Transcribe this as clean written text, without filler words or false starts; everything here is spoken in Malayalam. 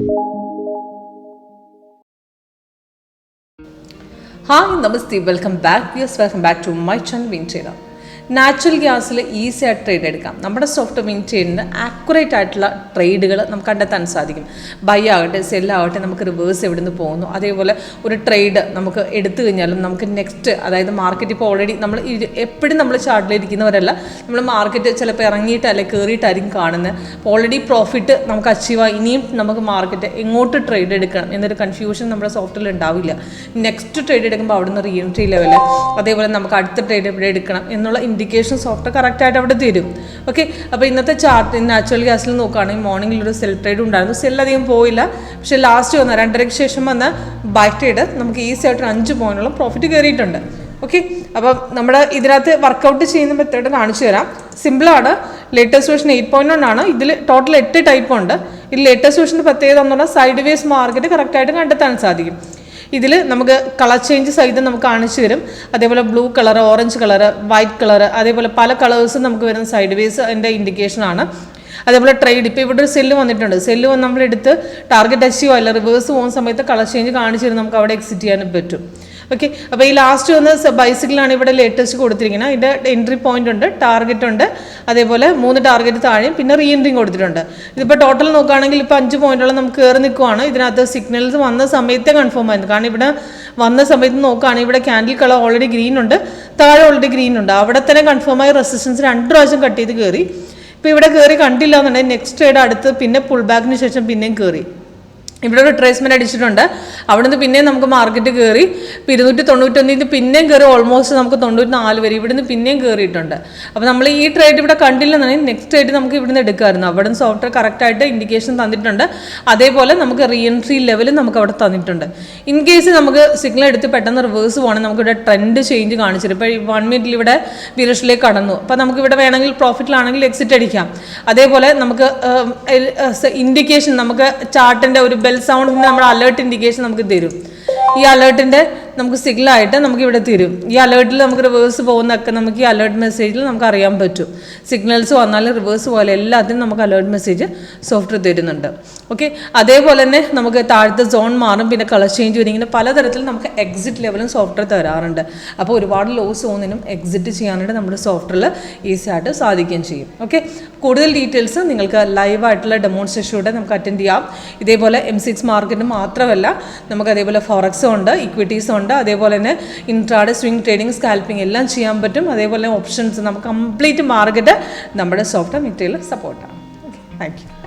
Hi, Namaste, welcome back to my channel Vintrader. Natural ഗ്യാസിൽ ഈസി ആയിട്ട് ട്രേഡ് എടുക്കാം. നമ്മുടെ സോഫ്റ്റ് വിൻറ്റേഡിന് ആക്യുറേറ്റ് ആയിട്ടുള്ള ട്രേഡുകൾ നമുക്ക് കണ്ടെത്താൻ സാധിക്കും. ബൈ ആകട്ടെ സെല്ലാകട്ടെ നമുക്ക് റിവേഴ്സ് എവിടെ നിന്ന് പോകുന്നു, അതേപോലെ ഒരു ട്രേഡ് നമുക്ക് എടുത്തു കഴിഞ്ഞാലും നമുക്ക് നെക്സ്റ്റ്, അതായത് മാർക്കറ്റ് ഇപ്പോൾ ഓൾറെഡി നമ്മൾ എപ്പോഴും നമ്മൾ ചാർട്ടിലിരിക്കുന്നവരല്ല, നമ്മൾ മാർക്കറ്റ് ചിലപ്പോൾ ഇറങ്ങിയിട്ട് അല്ലെങ്കിൽ കയറിയിട്ടായിരിക്കും കാണുന്നത്. അപ്പോൾ ഓൾറെഡി പ്രോഫിറ്റ് നമുക്ക് അച്ചീവ് ആയി, ഇനിയും നമുക്ക് മാർക്കറ്റ് എങ്ങോട്ട് ട്രേഡ് എടുക്കണം എന്നൊരു കൺഫ്യൂഷൻ നമ്മുടെ സോഫ്റ്റിൽ ഉണ്ടാവില്ല. നെക്സ്റ്റ് ട്രേഡ് എടുക്കുമ്പോൾ അവിടുന്ന് റീ എൻട്രി ലെവൽ, അതേപോലെ നമുക്ക് അടുത്ത ട്രേഡ് എവിടെ എടുക്കണം എന്നുള്ള ഇൻഡിക്കേഷൻ സോഫ്റ്റ് കറക്റ്റായിട്ട് അവിടെ തരും. ഓക്കെ, അപ്പോൾ ഇന്നത്തെ ചാർട്ട് നാച്ചുറൽ ഗ്യാസിൽ നോക്കുകയാണെങ്കിൽ മോർണിംഗിലൊരു സെൽ ട്രേഡ് ഉണ്ടായിരുന്നു. സെല്ലധികം പോയില്ല, പക്ഷേ ലാസ്റ്റ് വന്ന 2:30 ശേഷം വന്ന ബൈ ട്രേഡ് നമുക്ക് ഈസി ആയിട്ട് 5 പോയിന്റോളം പ്രോഫിറ്റ് കയറിയിട്ടുണ്ട്. ഓക്കെ, അപ്പം നമ്മുടെ ഇതിനകത്ത് വർക്കൗട്ട് ചെയ്യുന്ന മെത്തേഡ് കാണിച്ചു തരാം. സിമ്പിളാണ്. ലേറ്റസ്റ്റ് വേർഷൻ 8.1 ആണ്. ഇതിൽ ടോട്ടൽ 8 ടൈപ്പ് ഉണ്ട്. ഇതിൽ ലേറ്റസ്റ്റ് വേർഷൻ്റെ പ്രത്യേകത എന്ന് പറഞ്ഞാൽ സൈഡ് വേസ് മാർക്കറ്റ് കറക്റ്റായിട്ട് കണ്ടെത്താൻ സാധിക്കും. ഇതിൽ നമുക്ക് കളർ ചേഞ്ച് സഹിതം നമുക്ക് കാണിച്ചു തരും. അതേപോലെ blue colour, orange colour, white colour, അതേപോലെ പല കളേഴ്സും നമുക്ക് വരുന്ന സൈഡ് വേസ് അതിൻ്റെ ഇൻഡിക്കേഷനാണ്. അതേപോലെ ട്രേഡ് ഇപ്പോൾ ഇവിടെ ഒരു സെല്ല് വന്നിട്ടുണ്ട്. സെല്ല് വന്ന് നമ്മളെടുത്ത് ടാർഗറ്റ് അച്ചീവ് അല്ല റിവേഴ്സ് പോകുന്ന സമയത്ത് കളർ ചേഞ്ച് കാണിച്ചു തരും, നമുക്ക് അവിടെ എക്സിറ്റ് ചെയ്യാനും പറ്റും. ഓക്കെ, അപ്പോൾ ഈ ലാസ്റ്റ് വന്ന് ബൈസിക്കിളാണ് ഇവിടെ ലേറ്റസ്റ്റ് കൊടുത്തിരിക്കുന്നത്. ഇതിൻ്റെ എൻട്രി പോയിന്റ് ഉണ്ട്, ടാർഗറ്റ് ഉണ്ട്, അതേപോലെ 3 ടാർഗറ്റ് താഴെയും പിന്നെ റീ എൻട്രിയും കൊടുത്തിട്ടുണ്ട്. ഇതിപ്പോൾ ടോട്ടൽ നോക്കുകയാണെങ്കിൽ ഇപ്പോൾ 5 പോയിന്റോളം നമുക്ക് കയറി നിൽക്കുവാണ്. ഇതിനകത്ത് സിഗ്നൽസ് വന്ന സമയത്തെ കൺഫേം ആയിരുന്നു. കാരണം ഇവിടെ വന്ന സമയത്ത് നോക്കുകയാണെങ്കിൽ ഇവിടെ ക്യാൻഡിൽ കളർ ഓൾറെഡി ഗ്രീൻ ഉണ്ട്, താഴെ ഓൾറെഡി ഗ്രീൻ ഉണ്ട്. അവിടെ തന്നെ കൺഫേമായി റെസിസ്റ്റൻസ് 2 പ്രാവശ്യം കട്ട് ചെയ്ത് കയറി. ഇപ്പോൾ ഇവിടെ കയറി കണ്ടില്ല എന്നുണ്ടെങ്കിൽ നെക്സ്റ്റ് ട്രേഡ് അടുത്ത് പിന്നെ പുൾ ബാക്കിന് ശേഷം പിന്നെയും കയറി. ഇവിടെ ഒരു ട്രേസ്മെൻറ്റ് അടിച്ചിട്ടുണ്ട്. അവിടെ നിന്ന് പിന്നെയും നമുക്ക് മാർക്കറ്റ് കയറി 291 പിന്നെയും കയറി ഓൾമോസ്റ്റ് നമുക്ക് 94 വരെ ഇവിടെ നിന്ന് പിന്നെയും കയറിയിട്ടുണ്ട്. അപ്പോൾ നമ്മൾ ഈ ട്രേഡ് ഇവിടെ കണ്ടില്ലെന്നുണ്ടെങ്കിൽ നെക്സ്റ്റ് ട്രേഡ് നമുക്ക് ഇവിടുന്ന് എടുക്കാമായിരുന്നു. അവിടെ നിന്ന് സോഫ്റ്റ്വെയർ കറക്റ്റായിട്ട് ഇൻഡിക്കേഷൻ തന്നിട്ടുണ്ട്. അതേപോലെ നമുക്ക് റീ എൻട്രി ലെവൽ നമുക്ക് അവിടെ തന്നിട്ടുണ്ട്. ഇൻ കേസ് നമുക്ക് സിഗ്നൽ എടുത്ത് പെട്ടെന്ന് റിവേഴ്സ് പോകണമെങ്കിൽ നമുക്കിവിടെ ട്രെൻഡ് ചേഞ്ച് കാണിച്ചിട്ട് ഇപ്പോൾ 1 മിനിറ്റിൽ ഇവിടെ ബിയറിഷിലേക്ക് കടന്നു. അപ്പോൾ നമുക്കിവിടെ വേണമെങ്കിൽ പ്രോഫിറ്റിലാണെങ്കിൽ എക്സിറ്റ് അടിക്കാം. അതേപോലെ നമുക്ക് ഇൻഡിക്കേഷൻ നമുക്ക് ചാർട്ടിൻ്റെ ഒരു ബെൽ സൗണ്ട് നമ്മുടെ അലേർട്ട് ഇൻഡിക്കേഷൻ നമുക്ക് തരും. ഈ അലേർട്ടിൻ്റെ നമുക്ക് സിഗ്നലായിട്ട് നമുക്ക് ഇവിടെ തരും. ഈ അലേർട്ടിൽ നമുക്ക് റിവേഴ്സ് പോകുന്നതൊക്കെ നമുക്ക് ഈ അലേർട്ട് മെസ്സേജിൽ നമുക്ക് അറിയാൻ പറ്റും. സിഗ്നൽസ് വന്നാലും റിവേഴ്സ് പോലെ എല്ലാത്തിനും നമുക്ക് അലേർട്ട് മെസ്സേജ് സോഫ്റ്റ്വെയർ തരുന്നുണ്ട്. ഓക്കെ, അതേപോലെ തന്നെ നമുക്ക് താഴത്തെ സോൺ മാറും, പിന്നെ കളർ ചേഞ്ച് വരും. ഇങ്ങനെ പലതരത്തിൽ നമുക്ക് എക്സിറ്റ് ലെവലും സോഫ്റ്റ്വെയർ തരാറുണ്ട്. അപ്പോൾ ഒരുപാട് ലോ സോണിനും എക്സിറ്റ് ചെയ്യാനായിട്ട് നമ്മുടെ സോഫ്റ്റ്വെയറിൽ ഈസി ആയിട്ട് സാധിക്കുകയും ചെയ്യും. ഓക്കെ, കൂടുതൽ ഡീറ്റെയിൽസ് നിങ്ങൾക്ക് ലൈവായിട്ടുള്ള ഡെമോൺസ്ട്രേഷനിലൂടെ നമുക്ക് അറ്റൻഡ് ചെയ്യാം. ഇതേപോലെ M6 മാർക്കറ്റ് മാത്രമല്ല, നമുക്ക് അതേപോലെ ഫോറക്സും ഉണ്ട്, ഇക്വിറ്റീസും ഉണ്ട്, അതേപോലെ തന്നെ ഇൻട്രാഡേ സ്വിംഗ് ട്രേഡിംഗ്, സ്കാൽപ്പിംഗ് എല്ലാം ചെയ്യാൻ പറ്റും. അതേപോലെ ഓപ്ഷൻസ് നമുക്ക് കംപ്ലീറ്റ് മാർക്കറ്റ് നമ്മുടെ സോഫ്റ്റ്വെയർ മെറ്റീരിയൽ സപ്പോർട്ടാണ്. Okay, thank you.